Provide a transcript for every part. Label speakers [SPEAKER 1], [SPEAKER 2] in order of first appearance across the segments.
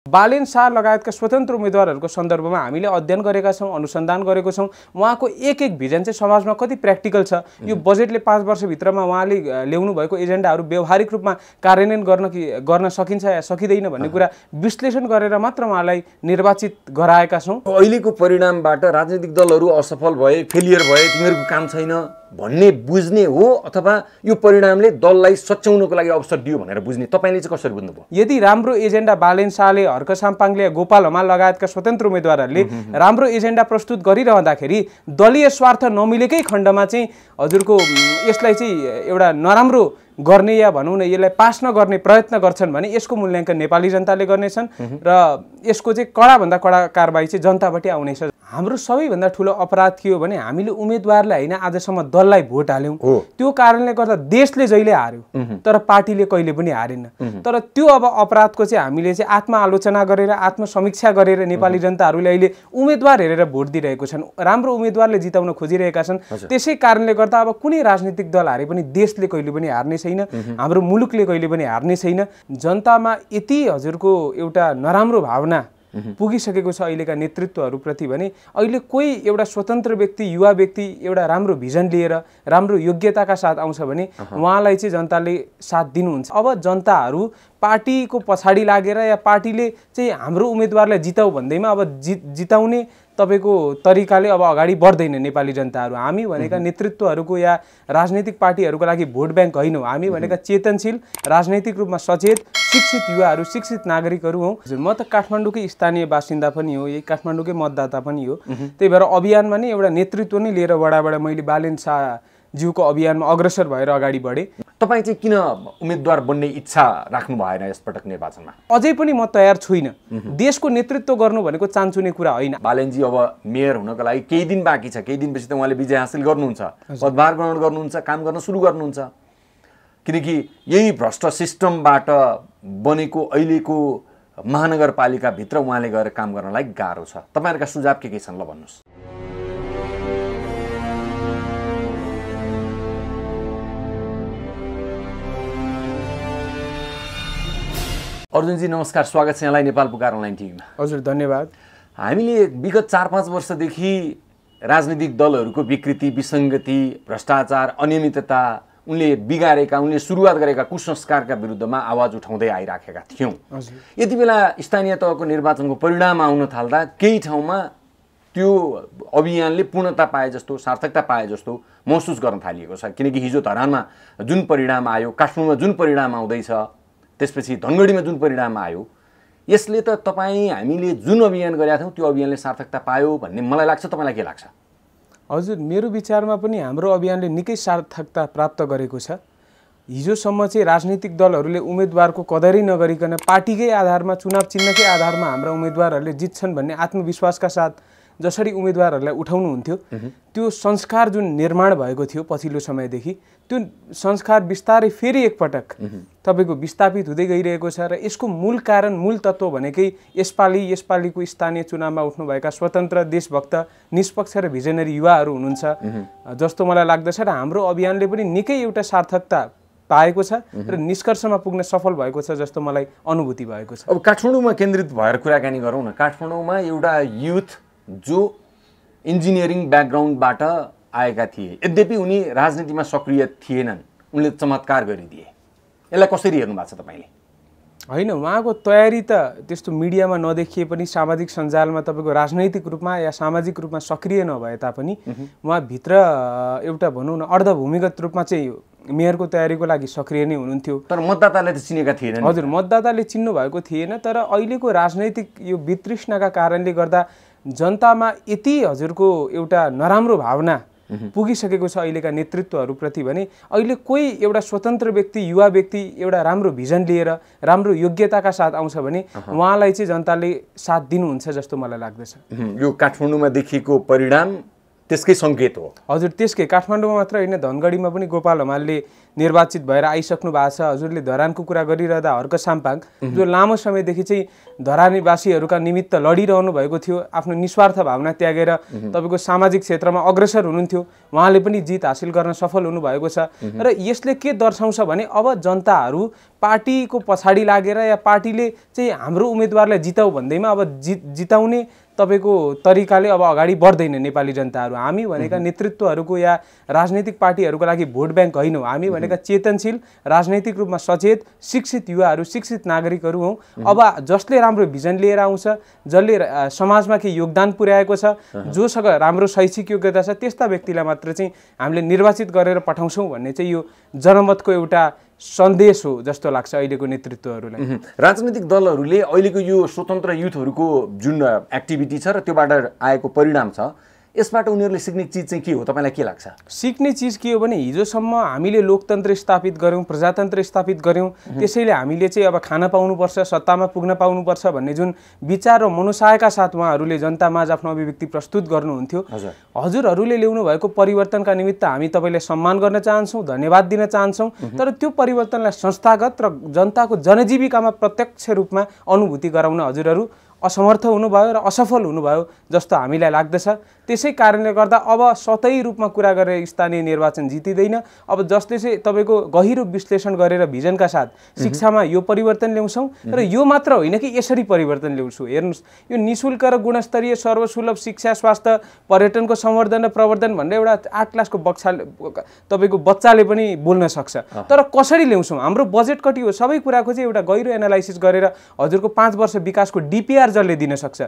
[SPEAKER 1] बालेन शाह लगायतका स्वतन्त्र उम्मेदवारहरूको सन्दर्भमा हामीले अध्ययन गरेका छौँ, अनुसन्धान गरेको छौँ। उहाँको एक एक भिजन चाहिँ समाजमा कति प्र्याक्टिकल छ, यो बजेटले 5 वर्षभित्रमा उहाँले ल्याउनु भएको एजेन्डाहरू व्यावहारिक रूपमा कार्यान्वयन गर्न सकिन्छ या सकिँदैन भन्ने कुरा विश्लेषण गरेर मात्र उहाँलाई निर्वाचित गराएका छौँ।
[SPEAKER 2] अहिलेको परिणामबाट राजनीतिक दलहरू असफल भए, फेलियर भए, तिनीहरूको काम छैन भन्ने बुझ्ने हो अथवा यो परिणामले दललाई सच्याउनको लागि अवसर दियो भनेर बुझ्ने? तपाईले चाहिँ कसरी बुझ्नुभयो?
[SPEAKER 1] यदि राम्रो एजेन्डा बालेन शाहले, हर्क साम्पाङले, गोपाल हमाल लगायतका स्वतन्त्र उम्मेदवारहरूले राम्रो एजेन्डा प्रस्तुत गरिरहँदाखेरि दलीय स्वार्थ नमिलेकै खण्डमा चाहिँ हजुरको यसलाई चाहिँ एउटा नराम्रो गर्ने या भनौँ न यसलाई पास नगर्ने प्रयत्न गर्छन् भने यसको मूल्याङ्कन नेपाली जनताले गर्नेछन् र यसको चाहिँ कडाभन्दा कडा कारबाही चाहिँ जनताबाट आउनेछ। हाम्रो सबैभन्दा ठुलो अपराध के हो भने हामीले उम्मेदवारलाई होइन आजसम्म दललाई भोट हाल्यौँ, त्यो कारणले गर्दा देशले जहिले हार्यो तर पार्टीले कहिले पनि हारेन। तर त्यो अब अपराधको चाहिँ हामीले चाहिँ आत्मआलोचना गरेर, आत्मसमीक्षा गरेर नेपाली जनताहरूले अहिले उम्मेदवार हेरेर भोट दिइरहेको छन्, राम्रो उम्मेदवारले जिताउन खोजिरहेका छन्। त्यसै कारणले गर्दा अब कुनै राजनीतिक दल हारे पनि देशले कहिले पनि हार्ने छैन, हाम्रो मुलुकले कहिले पनि हार्ने छैन। जनतामा यति हजुरको एउटा नराम्रो भावना पुगिसकेको छ अहिलेका नेतृत्वहरूप्रति भने अहिले कोही एउटा स्वतन्त्र व्यक्ति, युवा व्यक्ति एउटा राम्रो भिजन लिएर राम्रो योग्यताका साथ आउँछ भने उहाँलाई चाहिँ जनताले साथ दिनुहुन्छ। अब जनताहरू पार्टीको पछाडि लागेर या पार्टीले चाहिँ हाम्रो उम्मेदवारलाई जिताऊ भन्दैमा अब जिताउने तपाईको तरिकाले अब अगाडि बढ्दैन नेपाली जनताहरू। हामी भनेका नेतृत्वहरूको या राजनीतिक पार्टीहरूको लागि भोट ब्याङ्क होइनौँ, हामी भनेका चेतनशील, राजनैतिक रूपमा सचेत, शिक्षित युवाहरू, शिक्षित नागरिकहरू हौँ। म त काठमाडौँकै स्थानीय बासिन्दा पनि हो, यही काठमाडौँकै मतदाता पनि हो। त्यही भएर अभियानमा नै एउटा नेतृत्व नै लिएर वडाबाट मैले बालेन शाहज्यूको अभियानमा अग्रसर भएर अगाडि बढेँ।
[SPEAKER 2] तपाईँ चाहिँ किन उम्मेदवार बन्ने इच्छा राख्नु भएन यसपटक निर्वाचनमा?
[SPEAKER 1] अझै पनि म तयार छुइनँ। देशको नेतृत्व गर्नु भनेको चान्चुने कुरा होइन।
[SPEAKER 2] बालेनजी अब मेयर हुनको लागि केही दिन बाँकी छ, केही दिनपछि त उहाँले विजय हासिल गर्नुहुन्छ, पदभार ग्रहण गर्नुहुन्छ, काम गर्न सुरु गर्नुहुन्छ। किनकि यही भ्रष्ट सिस्टमबाट बनेको अहिलेको महानगरपालिकाभित्र उहाँले गएर काम गर्नलाई गाह्रो छ। तपाईँहरूका सुझाव के छन् ल भन्नुहोस्। अर्जुनजी नमस्कार, स्वागत छ यहाँलाई नेपाल पुकार अनलाइन टिभीमा।
[SPEAKER 1] हजुर धन्यवाद।
[SPEAKER 2] हामीले विगत 4-5 वर्षदेखि राजनीतिक दलहरूको विकृति, विसङ्गति, भ्रष्टाचार, अनियमितता, उनले बिगारेका, उनले सुरुवात गरेका कुसंस्कारका विरुद्धमा आवाज उठाउँदै आइराखेका थियौँ। यति बेला स्थानीय तहको निर्वाचनको परिणाम आउन थाल्दा केही ठाउँमा त्यो अभियानले पूर्णता पाए जस्तो, सार्थकता पाए जस्तो महसुस गर्न थालिएको छ। किनकि हिजो धरानमा जुन परिणाम आयो, काठमाडौँमा जुन परिणाम आउँदैछ, त्यसपछि धनगढीमा जुन परिणाम आयो, यसले त हामीले जुन अभियान गरेका थियौँ त्यो अभियानले सार्थकता पायो भन्ने मलाई लाग्छ। तपाईँलाई के लाग्छ?
[SPEAKER 1] हजुर, मेरो विचारमा पनि हाम्रो अभियानले निकै सार्थकता प्राप्त गरेको छ। हिजोसम्म चाहिँ राजनीतिक दलहरूले उम्मेदवारको कदरै नगरिकन पार्टीकै आधारमा, चुनाव चिन्हकै आधारमा हाम्रा उम्मेदवारहरूले जित्छन् भन्ने आत्मविश्वासका साथ जसरी उम्मेदवारहरूलाई उठाउनुहुन्थ्यो, त्यो संस्कार जुन निर्माण भएको थियो पछिल्लो समयदेखि, त्यो संस्कार बिस्तारै फेरि एकपटक तपाईँको विस्थापित हुँदै गइरहेको छ। र यसको मूल कारण, मूल तत्त्व भनेकै यसपालिको स्थानीय चुनावमा उठ्नुभएका स्वतन्त्र, देशभक्त, निष्पक्ष र भिजनरी युवाहरू हुनुहुन्छ जस्तो मलाई लाग्दछ। र हाम्रो अभियानले पनि निकै एउटा सार्थकता पाएको छ र निष्कर्षमा पुग्न सफल भएको छ जस्तो मलाई अनुभूति भएको छ।
[SPEAKER 2] अब काठमाडौँमा केन्द्रित भएर कुराकानी गरौँ न। काठमाडौँमा एउटा युथ जो इन्जिनियरिङ ब्याकग्राउन्डबाट आएका थिए, यद्यपि उनी राजनीतिमा सक्रिय थिएनन्, उनले चमत्कार गरिदिए। यसलाई कसरी हेर्नु भएको छ तपाईँले?
[SPEAKER 1] होइन, उहाँको तयारी त त्यस्तो मिडियामा नदेखिए पनि, सामाजिक सञ्जालमा तपाईँको राजनैतिक रूपमा या सामाजिक रूपमा सक्रिय नभए तापनि उहाँभित्र एउटा भनौँ न अर्धभूमिगत रूपमा चाहिँ मेयरको तयारीको लागि सक्रिय नै हुनुहुन्थ्यो।
[SPEAKER 2] तर मतदाताले त चिनेका थिएनन्।
[SPEAKER 1] हजुर, मतदाताले चिन्नु भएको थिएन। तर अहिलेको राजनैतिक यो वितृष्णाका कारणले गर्दा जनतामा यति हजुरको एउटा नराम्रो भावना पुगिसकेको छ अहिलेका नेतृत्वहरूप्रति भने अहिले कोही एउटा स्वतन्त्र व्यक्ति, युवा व्यक्ति एउटा राम्रो भिजन लिएर राम्रो योग्यताका साथ आउँछ भने उहाँलाई चाहिँ जनताले साथ दिनुहुन्छ जस्तो मलाई लाग्दछ।
[SPEAKER 2] यो काठमाडौँमा देखिएको परिणाम त्यसकै सङ्केत हो।
[SPEAKER 1] हजुर त्यसकै काठमाडौँमा मात्र होइन धनगढीमा पनि गोपाल हमालले निर्वाचित भएर आइसक्नु भएको छ। हजुरले धरानको कुरा गरिरहँदा हर्क साम्पाङ जो लामो समयदेखि चाहिँ धरानीवासीहरूका निमित्त लडिरहनु भएको थियो, आफ्नो निस्वार्थ भावना त्यागेर तपाईँको सामाजिक क्षेत्रमा अग्रसर हुनुहुन्थ्यो, उहाँले पनि जित हासिल गर्न सफल हुनुभएको छ। र यसले के दर्शाउँछ भने अब जनताहरू पार्टीको पछाडि लागेर या पार्टीले चाहिँ हाम्रो उम्मेदवारलाई जिताउ भन्दैमा अब जिताउने तपाईँको तरिकाले अब अगाडि बढ्दैन नेपाली जनताहरू। हामी भनेका नेतृत्वहरूको या राजनैतिक पार्टीहरूको लागि भोट ब्याङ्क होइनौँ, हामी भनेका चेतनशील राजनैतिक रूपमा सचेत शिक्षित युवाहरू, शिक्षित नागरिकहरू हौँ। अब जसले राम्रो भिजन लिएर आउँछ, जसले समाजमा केही योगदान पुर्याएको छ, जोसँग राम्रो शैक्षिक योग्यता छ, त्यस्ता व्यक्तिलाई मात्र चाहिँ हामीले निर्वाचित गरेर पठाउँछौँ भन्ने चाहिँ यो जनमतको एउटा सन्देश हो जस्तो लाग्छ अहिलेको नेतृत्वहरूलाई।
[SPEAKER 2] राजनैतिक दलहरूले अहिलेको यो स्वतन्त्र युथहरूको जुन एक्टिभिटी छ र त्योबाट आएको परिणाम छ, यसबाट उनीहरूले सिक्ने चिज चाहिँ के हो तपाईँलाई के लाग्छ?
[SPEAKER 1] सिक्ने चिज के हो भने हिजोसम्म हामीले लोकतन्त्र स्थापित गऱ्यौँ, प्रजातन्त्र स्थापित गऱ्यौँ, त्यसैले हामीले चाहिँ अब खान पाउनुपर्छ, सत्तामा पुग्न पाउनुपर्छ भन्ने जुन विचार र मनोसायका साथ उहाँहरूले जनतामा आफ्नो अभिव्यक्ति प्रस्तुत गर्नुहुन्थ्यो। हजुरहरूले ल्याउनु भएको परिवर्तनका निमित्त हामी तपाईँलाई सम्मान गर्न चाहन्छौँ, धन्यवाद दिन चाहन्छौँ। तर त्यो परिवर्तनलाई संस्थागत र जनताको जनजीविकामा प्रत्यक्ष रूपमा अनुभूति गराउन हजुरहरू असमर्थ हुनुभयो र असफल हुनुभयो जस्तो हामीलाई लाग्दछ। त्यसै कारणले गर्दा अब सतही रूपमा कुरा गरेर स्थानीय निर्वाचन जितिँदैन। अब जसले चाहिँ तपाईँको गहिरो विश्लेषण गरेर भिजनका साथ शिक्षामा यो परिवर्तन ल्याउँछौँ र यो मात्र होइन कि यसरी परिवर्तन ल्याउँछु, हेर्नुहोस् यो निःशुल्क र गुणस्तरीय सर्वसुलभ शिक्षा, स्वास्थ्य, पर्यटनको संवर्धन र प्रवर्धन भनेर एउटा 8 क्लासको तपाईँको बच्चाले पनि बोल्न सक्छ। तर कसरी ल्याउँछौँ? हाम्रो बजेट कति हो? सबै कुराको चाहिँ एउटा गहिरो एनालाइसिस गरेर हजुरको 5 वर्ष विकासको डिपिआर जसले दिन सक्छ,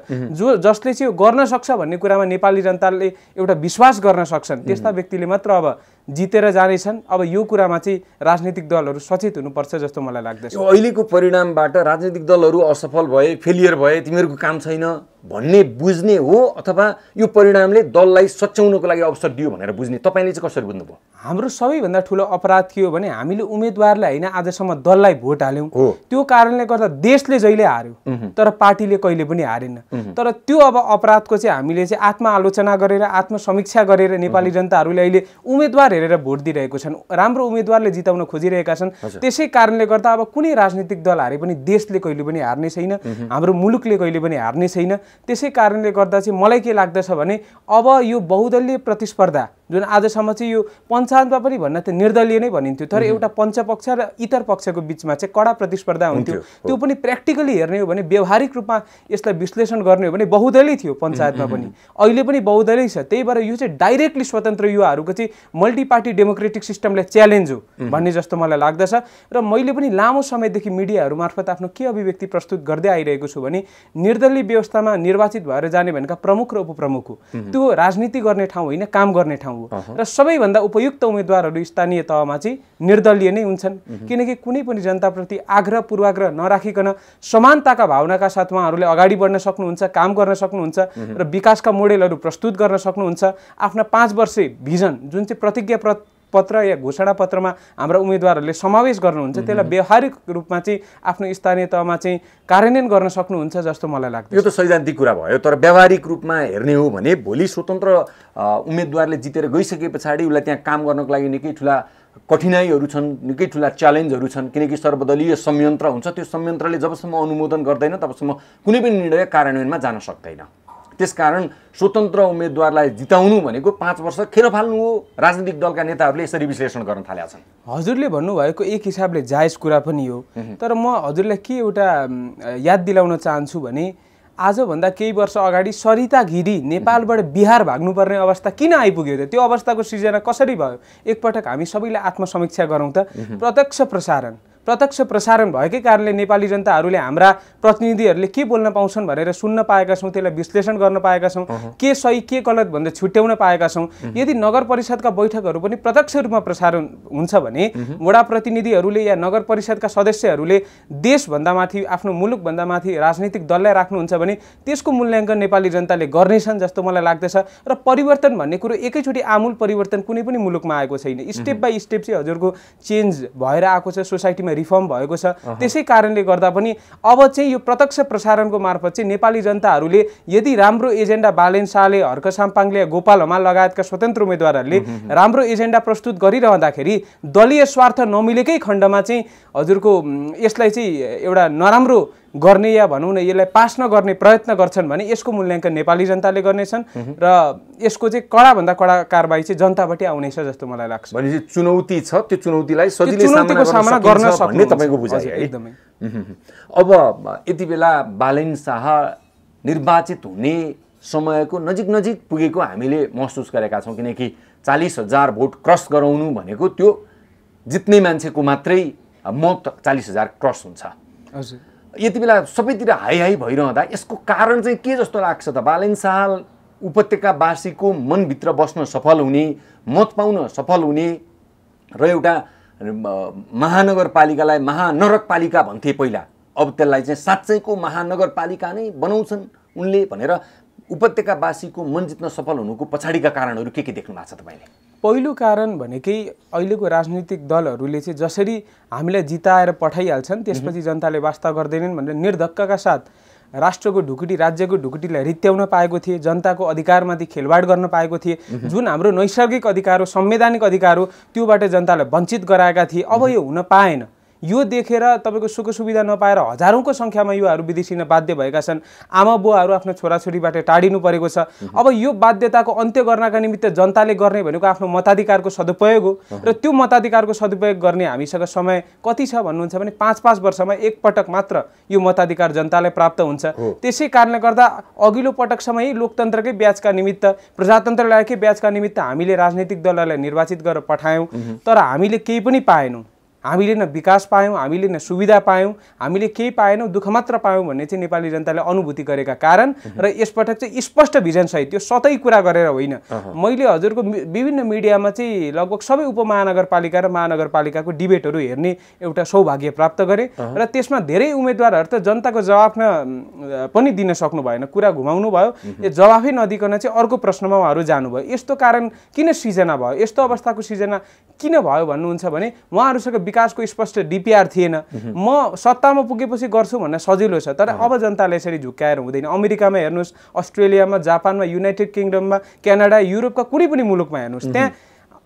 [SPEAKER 1] जसले चाहिँ यो गर्न सक्छ भन्ने कुरामा नेपाली जनताले एउटा विश्वास गर्न सक्छन्, त्यस्ता व्यक्तिले मात्र अब जितेर जानेछन्। अब यो कुरामा चाहिँ राजनीतिक दलहरू सचेत हुनुपर्छ जस्तो मलाई लाग्दछ।
[SPEAKER 2] अहिलेको परिणामबाट राजनीतिक दलहरू असफल भए, फेलियर भए, तिमीहरूको काम छैन भन्ने बुझ्ने हो अथवा यो परिणामले दललाई सच्याउनको लागि अवसर दियो भनेर बुझ्ने? तपाईँले चाहिँ कसरी बुझ्नुभयो?
[SPEAKER 1] हाम्रो सबैभन्दा ठुलो अपराध के हो भने हामीले उम्मेदवारलाई होइन आजसम्म दललाई भोट हाल्यौँ, त्यो कारणले गर्दा देशले जहिले हार्यो तर पार्टीले कहिले पनि हारेन। तर त्यो अब अपराधको चाहिँ हामीले चाहिँ आत्मआलोचना गरेर, आत्मसमीक्षा गरेर नेपाली जनताहरूले अहिले उम्मेदवार हेरेर भोट दिइरहेको छन्, राम्रो उम्मेदवारले जिताउन खोजिरहेका छन्। त्यसै कारणले गर्दा अब कुनै राजनीतिक दल हारे पनि देशले कहिले पनि हार्ने छैन, हाम्रो मुलुकले कहिले पनि हार्ने छैन। त्यसै कारणले गर्दा चाहिँ मलाई के लाग्दछ भने अब यो बहुदलीय प्रतिस्पर्धा जुन आजसम्म चाहिँ यो पञ्चायतमा पनि भन्न त निर्दलीय नै भनिन्थ्यो, तर एउटा पञ्चपक्ष र इतर पक्षको बिचमा चाहिँ कडा प्रतिस्पर्धा हुन्थ्यो। त्यो पनि प्र्याक्टिकली हेर्ने हो भने, व्यावहारिक रूपमा यसलाई विश्लेषण गर्ने हो भने बहुदलीय थियो पञ्चायतमा पनि, अहिले पनि बहुदलीय छ। त्यही भएर यो चाहिँ डाइरेक्टली स्वतन्त्र युवाहरूको चाहिँ मल्टी पार्टी डेमोक्रेटिक सिस्टमले च्यालेन्ज हो भन्ने जस्तो मलाई लाग्दछ। र मैले पनि लामो समयदेखि मिडियाहरू मार्फत आफ्नो के अभिव्यक्ति प्रस्तुत गर्दै आइरहेको छु भने निर्दलीय व्यवस्थामा निर्वाचित भएर जाने भनेका प्रमुख र उपप्रमुख हो, त्यो राजनीति गर्ने ठाउँ होइन, काम गर्ने ठाउँ हो। र सबैभन्दा उपयुक्त उम्मेदवारहरू स्थानीय तहमा चाहिँ निर्दलीय नै हुन्छन्, किनकि कुनै पनि जनताप्रति आग्रह पूर्वाग्रह नराखिकन समानताका भावनाका साथ उहाँहरूले अगाडि बढ्न सक्नुहुन्छ, काम गर्न सक्नुहुन्छ र विकासका मोडेलहरू प्रस्तुत गर्न सक्नुहुन्छ। आफ्ना 5 वर्षे भिजन जुन चाहिँ प्रतिज्ञा पत्र या घोषणा पत्रमा हाम्रा उम्मेदवारहरूले समावेश गर्नुहुन्छ, त्यसलाई व्यावहारिक रूपमा चाहिँ आफ्नो स्थानीय तहमा चाहिँ कार्यान्वयन गर्न सक्नुहुन्छ जस्तो मलाई लाग्छ।
[SPEAKER 2] यो त सैद्धान्तिक कुरा भयो, तर व्यावहारिक रूपमा हेर्ने हो भने भोलि स्वतन्त्र उम्मेदवारले जितेर गइसके पछाडि उसलाई त्यहाँ काम गर्नको लागि निकै ठुला कठिनाइहरू छन्, निकै ठुला च्यालेन्जहरू छन्, किनकि सर्वदलीय संयन्त्र हुन्छ। त्यो संयन्त्रले जबसम्म अनुमोदन गर्दैन तबसम्म कुनै पनि निर्णय कार्यान्वयनमा जान सक्दैन। त्यसकारण स्वतन्त्र उम्मेदवारलाई जिताउनु भनेको 5 वर्ष खेर फाल्नु हो। राजनीतिक दलका नेताहरूले यसरी विश्लेषण गर्न थालेका छन्।
[SPEAKER 1] हजुरले भन्नुभएको एक हिसाबले जायज कुरा पनि हो, तर म हजुरलाई के एउटा याद दिलाउन चाहन्छु भने आजभन्दा केही वर्ष अगाडि सरिता घिरी नेपालबाट बिहार भाग्नुपर्ने अवस्था किन आइपुग्यो त? त्यो अवस्थाको सृजना कसरी भयो? एकपटक हामी सबैले आत्मसमीक्षा गरौँ त। प्रत्यक्ष प्रसारण भएकै कारणले नेपाली जनताहरूले हाम्रा प्रतिनिधिहरूले के बोल्न पाउँछन् भनेर सुन्न पाएका छौँ, त्यसलाई विश्लेषण गर्न पाएका छौँ, के सही के गलत भनेर छुट्याउन पाएका छौँ। यदि नगर परिषदका बैठकहरू पनि प्रत्यक्ष रूपमा प्रसारण हुन्छ भने वडा प्रतिनिधिहरूले या नगर परिषदका सदस्यहरूले देशभन्दा माथि, आफ्नो मुलुकभन्दा माथि राजनीतिक दललाई राख्नुहुन्छ भने त्यसको मूल्याङ्कन नेपाली जनताले गर्नेछन् जस्तो मलाई लाग्दछ। र परिवर्तन भन्ने कुरो एकैचोटि आमूल परिवर्तन कुनै पनि मुलुकमा आएको छैन, स्टेप बाई स्टेप चाहिँ हजुरको चेन्ज भएर आएको छ, सोसाइटीमा सम्पूर्ण रिफर्म भएको छ। त्यसै कारणले गर्दा पनि अब चाहिँ यो प्रत्यक्ष प्रसारणको मार्फत चाहिँ नेपाली जनताहरूले यदि राम्रो एजेन्डा बालेन शाहले, हर्क साम्पाङले, गोपाल हमाल लगायतका स्वतन्त्र उम्मेदवारहरूले राम्रो एजेन्डा प्रस्तुत गरिरहँदाखेरि दलीय स्वार्थ नमिलेकै खण्डमा चाहिँ हजुरको यसलाई चाहिँ एउटा नराम्रो गर्ने या भनौँ न यसलाई पास नगर्ने प्रयत्न गर्छन् भने यसको मूल्याङ्कन नेपाली जनताले गर्नेछन् र यसको चाहिँ कडाभन्दा कडा कारबाही चाहिँ जनताबाटै आउनेछ जस्तो मलाई लाग्छ।
[SPEAKER 2] भनेपछि चुनौती छ, त्यो चुनौतीलाई सजिलै सामना गर्न सक्छ भन्ने तपाईँको बुझाइ है।
[SPEAKER 1] एकदमै।
[SPEAKER 2] अब यति बेला बालेन शाह निर्वाचित हुने समयको नजिक पुगेको हामीले महसुस गरेका छौँ, किनकि 40,000 भोट क्रस गराउनु भनेको त्यो जित्ने मान्छेको मात्रै मत 40,000 क्रस हुन्छ।
[SPEAKER 1] हजुर,
[SPEAKER 2] यति बेला सबैतिर हाई भइरहँदा यसको कारण चाहिँ के जस्तो लाग्छ त? बालेन शाह उपत्यकावासीको मनभित्र बस्न सफल हुने, मत पाउन सफल हुने र एउटा महानगरपालिकालाई महानरकपालिका भन्थे पहिला, अब त्यसलाई चाहिँ साँच्चैको महानगरपालिका नै बनाउँछन् उनले भनेर उपत्यकावासीको मन जित्न सफल हुनुको पछाडिका कारणहरू के देख्नु भएको छ तपाईँले?
[SPEAKER 1] पहिलो कारण भनेकै अहिलेको राजनीतिक दलहरूले चाहिँ जसरी हामीलाई जिताएर पठाइहाल्छन् त्यसपछि जनताले वास्ता गर्दैनन् भनेर निर्धक्कका साथ राष्ट्रको ढुकुटी, राज्यको ढुकुटीलाई रित्याउन पाएको थिए, जनताको अधिकारमाथि खेलवाड गर्न पाएको थिए, जुन हाम्रो नैसर्गिक अधिकार हो, संवैधानिक अधिकार हो, त्योबाट जनतालाई वञ्चित गराएका थिए। अब यो हुन पाएन। यो देखेर तपाईँको सुख सुविधा नपाएर हजारौंको संख्यामा युवाहरू विदेशिन बाध्य भएका छन्। आमा बुवाहरू आफ्नो छोराछोरीबाट टाढिनु परेको छ। अब यो बाध्यताको अन्त्य गर्नका निमित्त जनताले गर्ने भनेको आफ्नो मताधिकारको सदुपयोग हो र त्यो मताधिकारको सदुपयोग गर्ने हामीसँग समय कति छ भन्नुहुन्छ भने 5-5 वर्षमा एकपटक मात्र यो मताधिकार जनतालाई प्राप्त हुन्छ। त्यसै कारणले गर्दा अघिल्लो पटकसम्म लोकतन्त्रकै ब्याजका निमित्त, प्रजातन्त्रकै ब्याजका निमित्त हामीले राजनीतिक दलहरूलाई निर्वाचित गरेर पठायौं, तर हामीले केही पनि पाएनौं। हामीले न विकास पायौं, हामीले न सुविधा पायौं, हामीले केही पाएनौं, दुःख मात्र पायौं भन्ने चाहिँ नेपाली जनताले अनुभूति गरेका कारण र यसपटक चाहिँ स्पष्ट भिजन सहित, त्यो सतै कुरा गरेर होइन। मैले हजुरको विभिन्न मिडियामा चाहिँ लगभग सबै उपमहानगरपालिका र महानगरपालिकाको डिबेटहरू हेर्ने एउटा सौभाग्य प्राप्त गरे र त्यसमा धेरै उम्मेदवारहरू त जनताको जवाफ पनि दिन सक्नु भएन, कुरा घुमाउनु भयो। यो जवाफै नदिकन चाहिँ अर्को प्रश्नमा उहाँहरू जानुभयो। यस्तो कारण किन सृजना भयो, यस्तो अवस्थाको सृजना किन भयो भन्नुहुन्छ भने उहाँहरूसँग विकासको स्पष्ट डिपिआर थिएन। म सत्तामा पुगेपछि गर्छु भन्न सजिलो छ, तर अब जनताले यसरी झुक्काएर हुँदैन। अमेरिकामा हेर्नुहोस्, अस्ट्रेलियामा, जापानमा, युनाइटेड किङडममा, क्यानाडा, युरोपका कुनै पनि मुलुकमा हेर्नुहोस्, त्यहाँ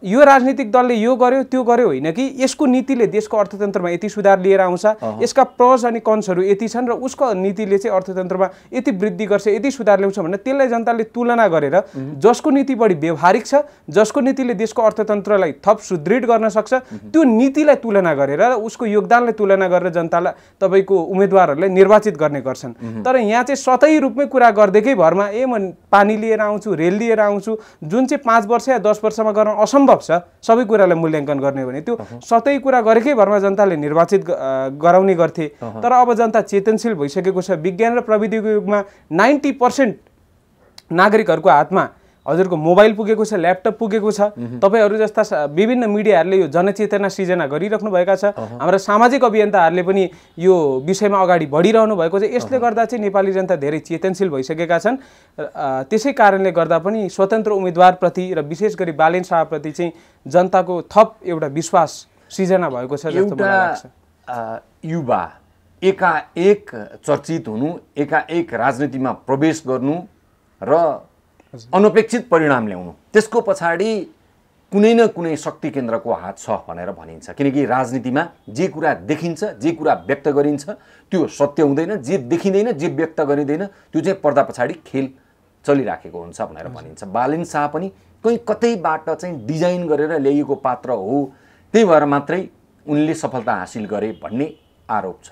[SPEAKER 1] यो राजनीतिक दलले यो गर्यो त्यो गर्यो होइन कि यसको नीतिले देशको अर्थतन्त्रमा यति सुधार लिएर आउँछ, यसका प्रोस अनि कन्सहरू यति छन् र उसको नीतिले चाहिँ अर्थतन्त्रमा यति वृद्धि गर्छ, यति सुधार ल्याउँछ भनेर त्यसलाई जनताले तुलना गरेर जसको नीति बढी व्यवहारिक छ, जसको नीतिले देशको अर्थतन्त्रलाई थप सुदृढ गर्न सक्छ, त्यो नीतिलाई तुलना गरेर र उसको योगदानलाई तुलना गरेर जनतालाई तपाईँको उम्मेदवारहरूलाई निर्वाचित गर्ने गर्छन्। तर यहाँ चाहिँ सतै रूपमै कुरा गर्दैकै भरमा म पानी लिएर आउँछु, रेल लिएर आउँछु, जुन चाहिँ 5 वर्ष या 10 वर्षमा गर्न असम्भव छ सबै कुरालाई मूल्याङ्कन गर्ने भने त्यो सतै कुरा गरेकै भरमा जनताले निर्वाचित गराउने गर्थे। तर अब जनता चेतनशील भइसकेको छ। विज्ञान र प्रविधिको युगमा 90% नागरिकहरूको हातमा हजुरको मोबाइल पुगेको छ, ल्यापटप पुगेको छ। तपाईहरु जस्ता विभिन्न मिडियाहरूले यो जनचेतना सृजना गरिराख्नु भएका छ। हाम्रो सामाजिक अभियन्ताहरूले पनि यो विषयमा अगाडि बढिरहनु भएको छ। यसले गर्दा चाहिँ नेपाली जनता धेरै चेतनशील भइसकेका छन्। त्यसै कारणले गर्दा पनि स्वतन्त्र उम्मेदवारप्रति र विशेष गरी बालेन शाहप्रति चाहिँ जनताको थप एउटा विश्वास सृजना भएको छ जस्तो मलाई लाग्छ।
[SPEAKER 2] युवा एकाएक चर्चित हुनु, एकाएक राजनीतिमा प्रवेश गर्नु र अनपेक्षित परिणाम ल्याउनु, त्यसको पछाडि कुनै न कुनै शक्ति केन्द्रको हात छ भनेर भनिन्छ। किनकि राजनीतिमा जे कुरा देखिन्छ, जे कुरा व्यक्त गरिन्छ त्यो सत्य हुँदैन, जे देखिँदैन, जे व्यक्त गरिँदैन त्यो चाहिँ पर्दा पछाडि खेल चलिराखेको हुन्छ भनेर भनिन्छ। बालेन शाह पनि कहीँ कतैबाट चाहिँ डिजाइन गरेर ल्याइएको पात्र हो, त्यही भएर मात्रै उनले सफलता हासिल गरे भन्ने आरोप छ।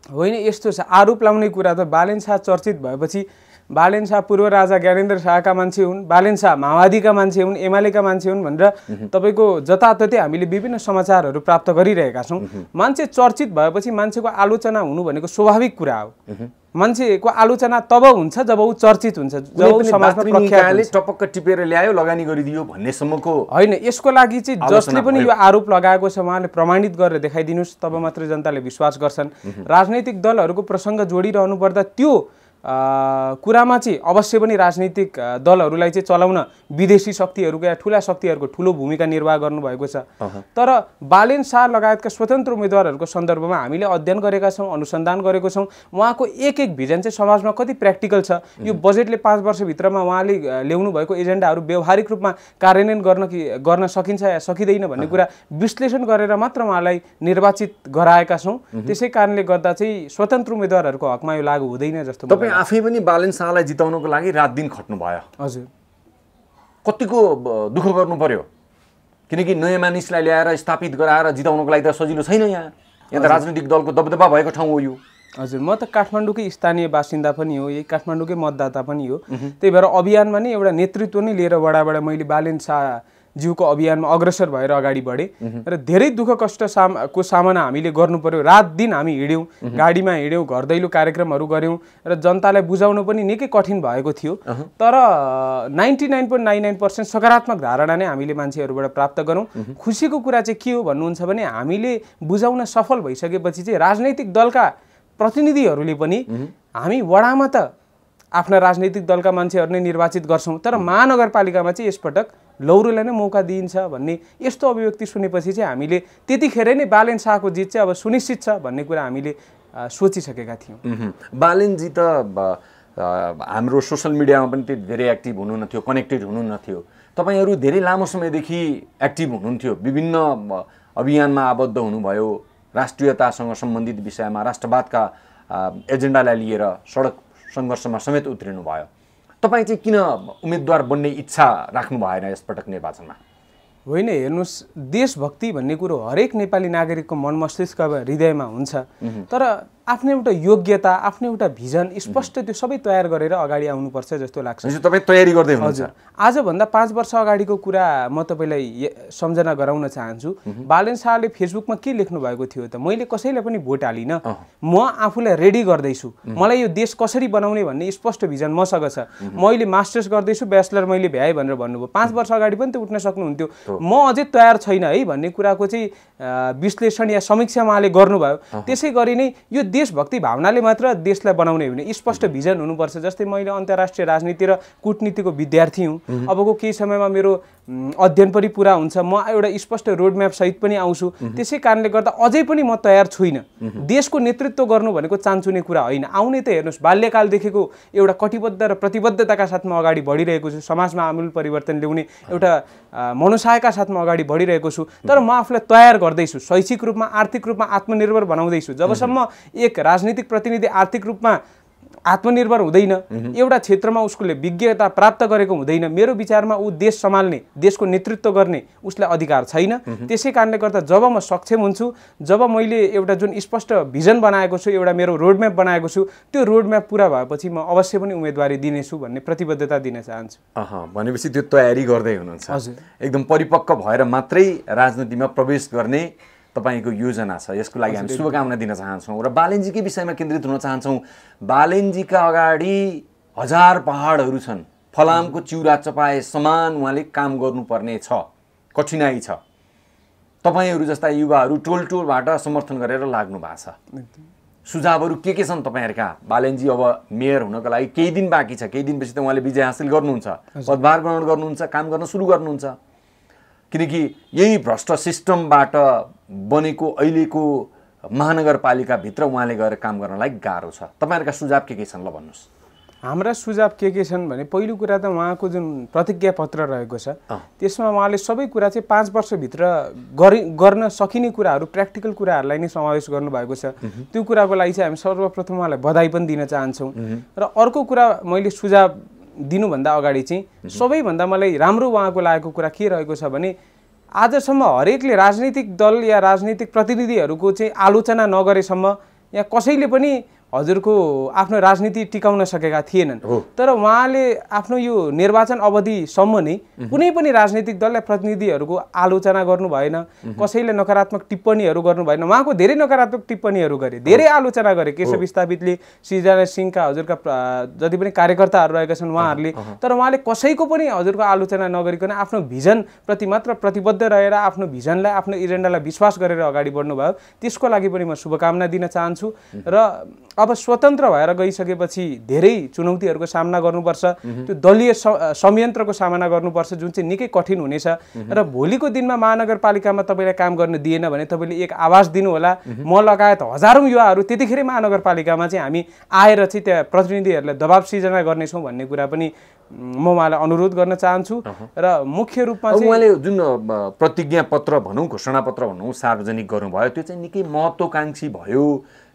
[SPEAKER 1] होइन, यस्तो छ। आरोप लाउने कुरा त बालेन शाह चर्चित भएपछि बालेन शाह पूर्व राजा ज्ञानेन्द्र शाहका मान्छे हुन्, बालेन शाह माओवादीका मान्छे हुन्, एमालेका मान्छे हुन् भनेर तपाईको जताततै हामीले विभिन्न समाचारहरू प्राप्त गरिरहेका छौँ। मान्छे चर्चित भएपछि मान्छेको आलोचना हुनु भनेको स्वाभाविक कुरा हो। मान्छेको आलोचना तब हुन्छ जब ऊ चर्चित हुन्छ, जब ऊ समाजमा प्रख्यात हुन्छ।
[SPEAKER 2] टपक्क टिपेर ल्यायो, लगानी गरिदियो भन्नेसम्मको
[SPEAKER 1] होइन। यसको लागि चाहिँ जसले पनि यो आरोप लगाएको छ उहाँले प्रमाणित गरेर देखाइदिनुस्, तब मात्रै जनताले विश्वास गर्छन्। राजनैतिक दलहरूको प्रसङ्ग जोडिरहनु पर्दा त्यो कुरामा चाहिँ अवश्य पनि राजनीतिक दलहरूलाई चाहिँ चलाउन विदेशी शक्तिहरूको या ठुला शक्तिहरूको ठुलो भूमिका निर्वाह गर्नुभएको छ। तर बालेन शाह लगायतका स्वतन्त्र उम्मेदवारहरूको सन्दर्भमा हामीले अध्ययन गरेका छौँ, अनुसन्धान गरेको छौँ। उहाँको एक एक भिजन चाहिँ समाजमा कति प्र्याक्टिकल छ, यो बजेटले 5 वर्षभित्रमा उहाँले ल्याउनु भएको एजेन्डाहरू व्यावहारिक रूपमा कार्यान्वयन गर्न सकिन्छ या सकिँदैन भन्ने कुरा विश्लेषण गरेर मात्र उहाँलाई निर्वाचित गराएका छौँ। त्यसै कारणले गर्दा चाहिँ स्वतन्त्र उम्मेदवारहरूको हकमा यो लागू हुँदैन जस्तो।
[SPEAKER 2] तपाईँ आफै पनि बालेन शाहलाई जिताउनको लागि रात दिन खट्नु भयो।
[SPEAKER 1] हजुर,
[SPEAKER 2] कतिको दुःख गर्नु पर्यो, किनकि नयाँ मानिसलाई ल्याएर स्थापित गराएर जिताउनको लागि त सजिलो छैन। यहाँ त राजनीतिक दलको दबदबा भएको ठाउँ हो यो।
[SPEAKER 1] हजुर, म त काठमाडौँकै स्थानीय बासिन्दा पनि हो, यही काठमाडौँकै मतदाता पनि हो। त्यही भएर अभियानमा नै एउटा नेतृत्व नै लिएर वडाबाट मैले बालेन शाहज्यूको अभियानमा अग्रसर भएर अगाडि बढेँ र धेरै दुःख कष्ट को सामना हामीले गर्नु पर्यो। रात दिन हामी हिँड्यौँ, गाडीमा हिँड्यौँ, घर दैलो कार्यक्रमहरू गऱ्यौँ र जनतालाई बुझाउनु पनि निकै कठिन भएको थियो। तर 99.99% सकारात्मक धारणा नै हामीले मान्छेहरूबाट प्राप्त गरौँ। खुसीको कुरा चाहिँ के हो भन्नुहुन्छ भने हामीले बुझाउन सफल भइसकेपछि चाहिँ राजनैतिक दलका प्रतिनिधिहरूले पनि हामी वडामा त आफ्ना राजनैतिक दलका मान्छेहरू नै निर्वाचित गर्छौँ, तर महानगरपालिकामा चाहिँ यसपटक लौरोलाई नै मौका दिइन्छ भन्ने यस्तो अभिव्यक्ति सुनेपछि चाहिँ हामीले त्यतिखेर नै बालेन शाहको जित चाहिँ अब सुनिश्चित छ भन्ने कुरा हामीले सोचिसकेका थियौँ।
[SPEAKER 2] बालेनजी त हाम्रो सोसल मिडियामा पनि त्यति धेरै एक्टिभ हुनुहुन्थ्यो, कनेक्टेड हुनुहुन्थ्यो। तपाईँहरू धेरै लामो समयदेखि एक्टिभ हुनुहुन्थ्यो, विभिन्न अभियानमा आबद्ध हुनुभयो, राष्ट्रियतासँग सम्बन्धित विषयमा राष्ट्रवादका एजेन्डालाई लिएर सडक सङ्घर्षमा समेत उत्रिनु भयो। तपाईँ चाहिँ किन उम्मेदवार बन्ने इच्छा राख्नु भएन यसपटक निर्वाचनमा?
[SPEAKER 1] होइन, हेर्नुहोस्, देशभक्ति भन्ने कुरो हरेक नेपाली नागरिकको मन मस्तिष्क हृदयमा हुन्छ, तर आफ्नो एउटा योग्यता, आफ्नो एउटा भिजन स्पष्ट त्यो सबै तयार गरेर अगाडि आउनुपर्छ जस्तो लाग्छ।
[SPEAKER 2] तपाईँ तयारी गर्दै हुनुहुन्छ?
[SPEAKER 1] हजुर, आजभन्दा 5 वर्ष अगाडिको कुरा म तपाईँलाई सम्झना गराउन चाहन्छु। बालेन शाहले फेसबुकमा के लेख्नु भएको थियो त, मैले कसैलाई पनि भोट हालिनँ, म आफूलाई रेडी गर्दैछु, मलाई यो देश कसरी बनाउने भन्ने स्पष्ट भिजन मसँग छ, मैले मास्टर्स गर्दैछु, ब्याचलर मैले भ्याएँ भनेर भन्नुभयो। 5 वर्ष अगाडि पनि त उठ्न सक्नुहुन्थ्यो। म अझै तयार छैन है भन्ने कुराको चाहिँ विश्लेषण या समीक्षा उहाँले गर्नुभयो। त्यसै गरी नै यो देशभक्ति भावनाले मात्र देशलाई बनाउने हुने स्पष्ट भिजन हुनुपर्छ। जस्तै मैले अन्तर्राष्ट्रिय राजनीति र कूटनीतिको विद्यार्थी हुँ, अबको केही समयमा मेरो अध्ययन पनि पुरा हुन्छ, म एउटा स्पष्ट रोडम्याप सहित पनि आउँछु। त्यसै कारणले गर्दा अझै पनि म तयार छुइनँ। देशको नेतृत्व गर्नु भनेको चान्चुने कुरा होइन। आउने त हेर्नुहोस्, बाल्यकालदेखिको एउटा कटिबद्ध र प्रतिबद्धताका साथमा अगाडि बढिरहेको छु, समाजमा आमूल परिवर्तन ल्याउने एउटा मनोसायका साथमा अगाडि बढिरहेको छु। तर म आफूलाई तयार गर्दैछु, शैक्षिक रूपमा, आर्थिक रूपमा आत्मनिर्भर बनाउँदैछु। जबसम्म एक राजनीतिक प्रतिनिधि आर्थिक रूपमा आत्मनिर्भर हुँदैन, एउटा क्षेत्रमा उसले विज्ञता प्राप्त गरेको हुँदैन, मेरो विचारमा ऊ देश सम्हाल्ने, देशको नेतृत्व गर्ने उसलाई अधिकार छैन। त्यसै कारणले गर्दा जब म सक्षम हुन्छु, जब मैले एउटा जुन स्पष्ट भिजन बनाएको छु, एउटा मेरो रोडम्याप बनाएको छु, त्यो रोडम्याप पुरा भएपछि म अवश्य पनि उम्मेदवारी दिनेछु भन्ने प्रतिबद्धता दिन चाहन्छु।
[SPEAKER 2] भनेपछि त्यो तयारी गर्दै हुनुहुन्छ?
[SPEAKER 1] हजुर,
[SPEAKER 2] एकदम परिपक्व भएर मात्रै राजनीतिमा प्रवेश गर्ने तपाईको योजना छ। यसको लागि हामी शुभकामना दिन चाहन्छौँ र बालेनजीकै विषयमा केन्द्रित हुन चाहन्छौँ। बालेनजीका अगाडि 1000 पहाडहरू छन्, फलामको चिउरा चपाए समान उहाँले काम गर्नुपर्ने छ, कठिनाई छ। तपाईँहरू जस्ता युवाहरू टोल टोलबाट समर्थन गरेर लाग्नु भएको छ। सुझावहरू के छन् तपाईँहरूका? बालेनजी अब मेयर हुनको लागि केही दिन बाँकी छ, केही दिनपछि त उहाँले विजय हासिल गर्नुहुन्छ, पदभार ग्रहण गर्नुहुन्छ, काम गर्न सुरु गर्नुहुन्छ। किनकि यही भ्रष्ट सिस्टमबाट बनेको अहिलेको महानगरपालिकाभित्र उहाँले गएर काम गर्नलाई गाह्रो छ। तपाईँहरूका सुझाव के छन् ल भन्नुहोस्?
[SPEAKER 1] हाम्रा सुझाव के छन् भने पहिलो कुरा त उहाँको जुन प्रतिज्ञा पत्र रहेको छ त्यसमा उहाँले सबै कुरा चाहिँ 5 वर्षभित्र गर्न सकिने कुराहरू, प्र्याक्टिकल कुराहरूलाई नै समावेश गर्नुभएको छ। त्यो कुराको लागि चाहिँ हामी सर्वप्रथम उहाँलाई बधाई पनि दिन चाहन्छौँ। र अर्को कुरा मैले सुझाव दिनुभन्दा अगाडि चाहिँ सबैभन्दा मलाई राम्रो उहाँको लागेको कुरा के रहेको छ भने आजसम्म हरेकले राजनीतिक दल या राजनीतिक प्रतिनिधिहरूको चाहिँ आलोचना नगरेसम्म या कसैले पनि हजुरको आफ्नो राजनीति टिकाउन सकेका थिएनन्। तर उहाँले आफ्नो यो निर्वाचन अवधिसम्म नै कुनै पनि राजनीतिक दल या प्रतिनिधिहरूको आलोचना गर्नु भएन, कसैले नकारात्मक टिप्पणीहरू गर्नु भएन। उहाँको धेरै नकारात्मक टिप्पणीहरू गरे, धेरै आलोचना गरे केशव विस्थापितले, सृजना सिंहका हजुरका जति पनि कार्यकर्ताहरू रहेका छन् उहाँहरूले। तर उहाँले कसैको पनि हजुरको आलोचना नगरिकन आफ्नो भिजनप्रति मात्र प्रतिबद्ध रहेर आफ्नो भिजनलाई, आफ्नो एजेन्डालाई विश्वास गरेर अगाडि बढ्नुभयो। त्यसको लागि पनि म शुभकामना दिन चाहन्छु। र अब स्वतन्त्र भएर गइसकेपछि धेरै चुनौतीहरूको सामना गर्नुपर्छ, त्यो दलीय संयन्त्रको सामना गर्नुपर्छ जुन चाहिँ निकै कठिन हुनेछ। र भोलिको दिनमा महानगरपालिकामा तपाईँलाई काम गर्न दिएन भने तपाईँले एक आवाज दिनु होला। म लगायत हजारौँ युवाहरू त्यतिखेरै महानगरपालिकामा चाहिँ हामी आएर चाहिँ त्यहाँ प्रतिनिधिहरूलाई दबाब सिर्जना गर्नेछौँ भन्ने कुरा पनि म उहाँलाई अनुरोध गर्न चाहन्छु। र मुख्य रूपमा चाहिँ
[SPEAKER 2] उहाँले जुन प्रतिज्ञा पत्र भनौँ, घोषणा पत्र भनौँ सार्वजनिक गर्नुभयो, त्यो चाहिँ निकै महत्त्वकांक्षी भयो,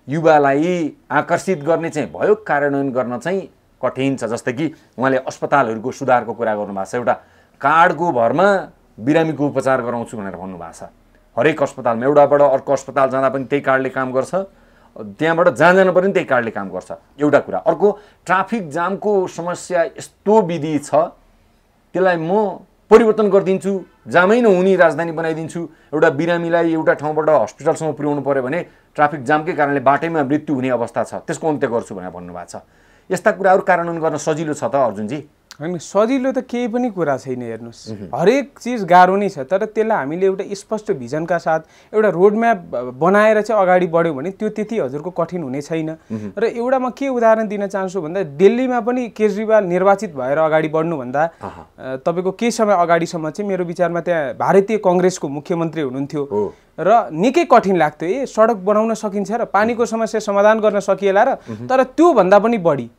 [SPEAKER 2] युवालाई आकर्षित गर्ने चाहिँ भयो, कार्यान्वयन गर्न चाहिँ कठिन छ। जस्तै कि उहाँले अस्पतालहरूको सुधारको कुरा गर्नुभएको छ, एउटा कार्डको भरमा बिरामीको उपचार गराउँछु भनेर भन्नुभएको छ। हरेक अस्पतालमा एउटाबाट अर्को अस्पताल जाँदा पनि त्यही कार्डले काम गर्छ, त्यहाँबाट जहाँ जानु पनि त्यही कार्डले काम गर्छ, एउटा कुरा। अर्को, ट्राफिक जामको समस्या यस्तो विधि छ, त्यसलाई म परिवर्तन गरिदिन्छु, जामै नहुने राजधानी बनाइदिन्छु। एउटा बिरामीलाई एउटा ठाउँबाट हस्पिटलसम्म पुर्याउनु पर्यो भने ट्राफिक जामकै कारणले बाटैमा मृत्यु हुने अवस्था छ, त्यसको अन्त्य गर्छु भनेर भन्नुभएको छ। यस्ता कुराहरू कार्यान्वयन गर्न सजिलो छ त अर्जुनजी?
[SPEAKER 1] होइन, सजिलो त केही पनि कुरा छैन। हेर्नुहोस्, हरेक चिज गाह्रो नै छ, तर त्यसलाई हामीले एउटा स्पष्ट भिजनका साथ एउटा रोडम्याप बनाएर चाहिँ अगाडि बढ्यौँ भने त्यो त्यति हजुरको कठिन हुने छैन। र एउटा म के उदाहरण दिन चाहन्छु भन्दा दिल्लीमा पनि केजरीवाल निर्वाचित भएर अगाडि बढ्नुभन्दा तपाईँको केही समय अगाडिसम्म चाहिँ मेरो विचारमा त्यहाँ भारतीय कङ्ग्रेसको मुख्यमन्त्री हुनुहुन्थ्यो र निकै कठिन लाग्थ्यो। सडक बनाउन सकिन्छ र पानीको समस्या समाधान गर्न सकिएला र, तर त्योभन्दा पनि बढी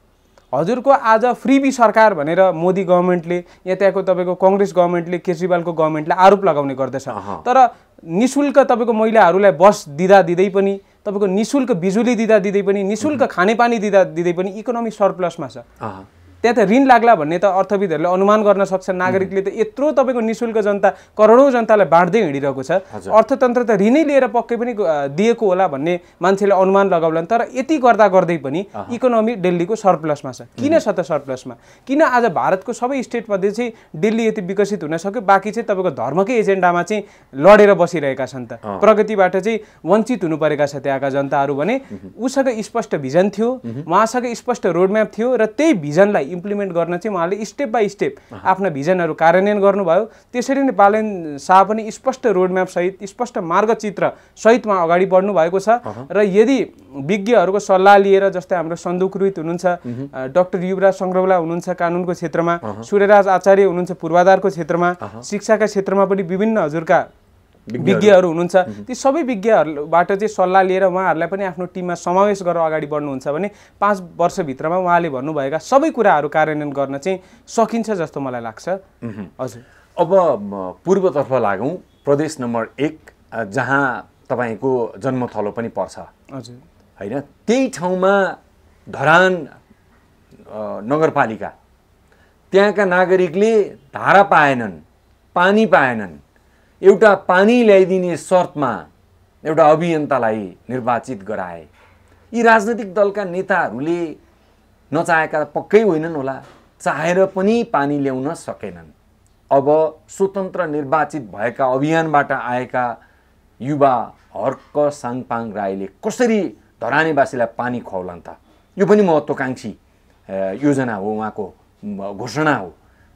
[SPEAKER 1] हजुरको आज फ्रिबी सरकार भनेर मोदी गभर्मेन्टले या त्यहाँको तपाईँको कङ्ग्रेस गभर्मेन्टले केजरीवालको गभर्मेन्टले आरोप लगाउने गर्दछ। तर निशुल्क तपाईँको महिलाहरूलाई बस दिँदा दिँदै पनि, तपाईँको निशुल्क बिजुली दिँदा दिँदै पनि, निशुल्क खानेपानी दिँदा दिँदै पनि इकोनोमी सरप्लसमा छ। त्यहाँ त ऋण लाग्ला भन्ने त अर्थविदहरूले अनुमान गर्न सक्छन्। नागरिकले त यत्रो तपाईँको निशुल्क जनता, करोडौँ जनतालाई बाँड्दै हिँडिरहेको छ, अर्थतन्त्र त ऋणै लिएर पक्कै पनि दिएको होला भन्ने मान्छेले अनुमान लगाउलान्। तर यति गर्दा गर्दै पनि इकोनोमी दिल्लीको सरप्लसमा छ। किन छ त सरप्लसमा? किन आज भारतको सबै स्टेटमध्ये चाहिँ दिल्ली यति विकसित हुन सक्यो, बाँकी चाहिँ तपाईँको धर्मकै एजेन्डामा चाहिँ लडेर बसिरहेका छन् त? प्रगतिबाट चाहिँ वञ्चित हुनु परेका छ त्यहाँका जनताहरू। भने उसँग स्पष्ट भिजन थियो, उहाँसँग स्पष्ट रोडम्याप थियो, र त्यही भिजनलाई इम्प्लिमेन्ट गर्न चाहिँ उहाँले स्टेप बाई स्टेप आफ्ना भिजनहरू कार्यान्वयन गर्नुभयो। त्यसरी नै बालेन शाह पनि स्पष्ट रोडम्याप सहित, स्पष्ट मार्गचित्र सहितमा अगाडि बढ्नु भएको छ। र यदि विज्ञहरूको सल्लाह लिएर, जस्तै हाम्रो सन्दुक रुइत हुनुहुन्छ, डाक्टर युवराज सङ्ग्रौला हुनुहुन्छ कानुनको क्षेत्रमा, सूर्यराज आचार्य हुनुहुन्छ पूर्वाधारको क्षेत्रमा, शिक्षाका क्षेत्रमा पनि विभिन्न हजुरका विज्ञहरू हुनुहुन्छ, ती सबै विज्ञहरूबाट चाहिँ सल्लाह लिएर उहाँहरूलाई पनि आफ्नो टिममा समावेश गरेर अगाडि बढ्नुहुन्छ भने 5 वर्षभित्रमा उहाँले भन्नुभएका सबै कुराहरू कार्यान्वयन गर्न चाहिँ सकिन्छ जस्तो मलाई लाग्छ। हजुर,
[SPEAKER 2] अब पूर्वतर्फ लागौँ, प्रदेश नम्बर 1 जहाँ तपाईँको जन्मथलो पनि पर्छ।
[SPEAKER 1] हजुर,
[SPEAKER 2] होइन, त्यही ठाउँमा धरान नगरपालिका, त्यहाँका नागरिकले धारा पाएनन्, पानी पाएनन्। एउटा पानी ल्याइदिने शर्तमा एउटा अभियन्तालाई निर्वाचित गराए। यी राजनैतिक दलका नेताहरूले नचाहेका पक्कै होइनन् होला, चाहेर पनि पानी ल्याउन सकेनन्। अब स्वतन्त्र निर्वाचित भएका अभियानबाट आएका युवा हर्क साङपाङ राईले कसरी धरानीवासीलाई पानी खुवाउलान् त? यो पनि महत्त्वकांक्षी योजना हो, उहाँको घोषणा हो।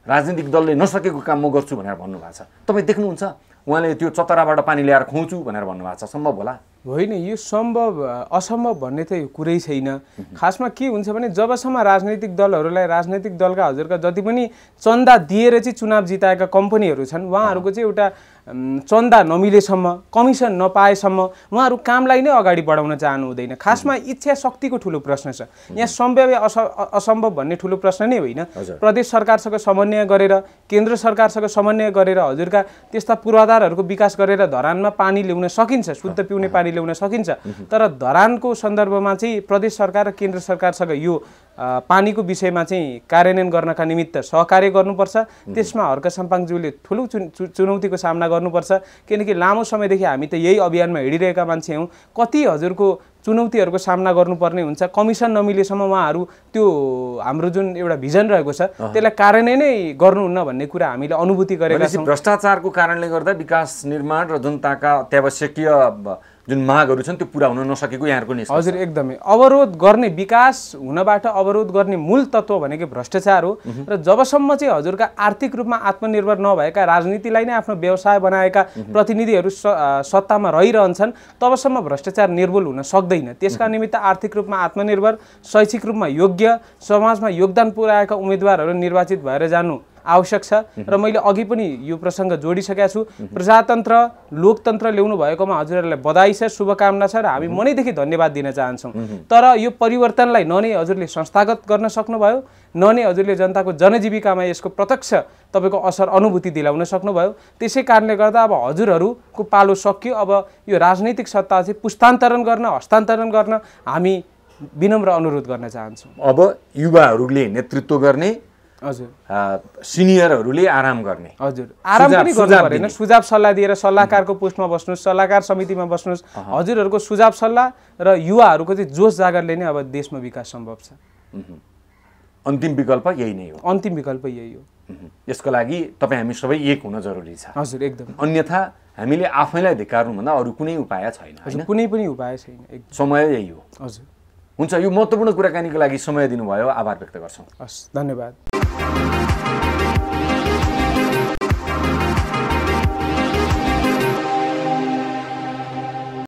[SPEAKER 2] राजनीतिक दलले नसकेको काम म गर्छु भनेर भन्नुभएको छ। तपाईँ देख्नुहुन्छ उहाँले त्यो चतराबाट पानी ल्याएर खुवाउँछु भनेर भन्नुभएको छ, सम्भव होला?
[SPEAKER 1] होइन, यो सम्भव असम्भव भन्ने त कुरै छैन। खासमा के हुन्छ भने जबसम्म राजनैतिक दलहरूलाई, राजनैतिक दलका हजुरका जति पनि चन्दा दिएर चाहिँ चुनाव जिताएका कम्पनीहरू छन्, उहाँहरूको चाहिँ एउटा चन्दा नमिलेसम्म, कमिसन नपाएसम्म उहाँहरू कामलाई नै अगाडि बढाउन चाहनु हुँदैन। खासमा इच्छा शक्तिको ठुलो प्रश्न छ यहाँ। सम्भव असम्भव भन्ने ठुलो प्रश्न नै होइन। प्रदेश सरकारसँग समन्वय गरेर, केन्द्र सरकारसँग समन्वय गरेर हजुरका त्यस्ता पूर्वाधारहरूको विकास गरेर धरानमा पानी ल्याउन सकिन्छ, शुद्ध पिउने पानी ल्याउन सकिन्छ। तर धरानको सन्दर्भमा चाहिँ प्रदेश सरकार र केन्द्र सरकारसँग यो पानीको विषयमा चाहिँ कार्यान्वयन गर्नका निमित्त सहकार्य गर्नुपर्छ। त्यसमा हर्क साङपाङज्यूले ठुलो चुनौतीको सामना गर्नुपर्छ, किनकि लामो समयदेखि हामी त यही अभियानमा हिँडिरहेका मान्छे हौँ। कति हजुरको चुनौतीहरूको सामना गर्नुपर्ने हुन्छ, कमिसन नमिलेसम्म उहाँहरू त्यो हाम्रो जुन एउटा भिजन रहेको छ त्यसलाई कार्यान्वयन नै गर्नुहुन्न भन्ने कुरा हामीले अनुभूति गरेका छौँ।
[SPEAKER 2] भ्रष्टाचारको कारणले गर्दा विकास निर्माण र जनताका अत्यावश्यकीय जुन मागहरू छन् त्यो पुरा हुन नसकेको यहाँहरूको निष्कर्ष।
[SPEAKER 1] हजुर एकदमै अवरोध गर्ने विकास हुनबाट अवरोध गर्ने मूल तत्त्व भनेको भ्रष्टाचार हो र जबसम्म चाहिँ हजुरका आर्थिक रूपमा आत्मनिर्भर नभएका राजनीतिलाई नै आफ्नो व्यवसाय बनाएका प्रतिनिधिहरू सत्तामा रहिरहन्छन् तबसम्म भ्रष्टाचार निर्मूल हुन सक्दैन। त्यसका निमित्त आर्थिक रूपमा आत्मनिर्भर, शैक्षिक रूपमा योग्य, समाजमा योगदान पुर्याएका उम्मेदवारहरू निर्वाचित भएर जानु आवश्यक छ र मैले अघि पनि यो प्रसङ्ग जोडिसकेका छु। प्रजातन्त्र लोकतन्त्र ल्याउनु भएकोमा हजुरहरूलाई बधाई छ, शुभकामना छ र हामी मनैदेखि धन्यवाद दिन चाहन्छौँ। तर यो परिवर्तनलाई न नै हजुरले संस्थागत गर्न सक्नुभयो न नै हजुरले जनताको जनजीविकामा यसको प्रत्यक्ष तपाईँको असर अनुभूति दिलाउन सक्नुभयो। त्यसै कारणले गर्दा अब हजुरहरूको पालो सकियो। अब यो राजनैतिक सत्ता चाहिँ पुस्तान्तरण गर्न, हस्तान्तरण गर्न हामी विनम्र अनुरोध गर्न चाहन्छौँ।
[SPEAKER 2] अब युवाहरूले नेतृत्व गर्ने,
[SPEAKER 1] हजुर
[SPEAKER 2] सिनियरहरूले आराम गर्ने।
[SPEAKER 1] हजुर आराम पनि गर्नु परेन, सुझाव सल्लाह दिएर सल्लाहकारको पोस्टमा बस्नुहोस्, सल्लाहकार समितिमा बस्नुहोस्। हजुरहरूको सुझाव सल्लाह र युवाहरूको चाहिँ जोस जागरले नै अब देशमा विकास सम्भव छ।
[SPEAKER 2] अन्तिम विकल्प यही नै हो।
[SPEAKER 1] अन्तिम विकल्प यही हो।
[SPEAKER 2] यसको लागि तपाईँ हामी सबै एक हुन जरुरी छ।
[SPEAKER 1] हजुर एकदम।
[SPEAKER 2] अन्यथा हामीले आफैलाई धिक्कार्नुभन्दा अरू कुनै उपाय छैन।
[SPEAKER 1] हजुर कुनै पनि उपाय छैन।
[SPEAKER 2] समय यही हो।
[SPEAKER 1] हजुर
[SPEAKER 2] हुन्छ, यो महत्त्वपूर्ण कुराकानीको लागि समय दिनुभयो, आभार व्यक्त गर्छौँ।
[SPEAKER 1] हस्, धन्यवाद।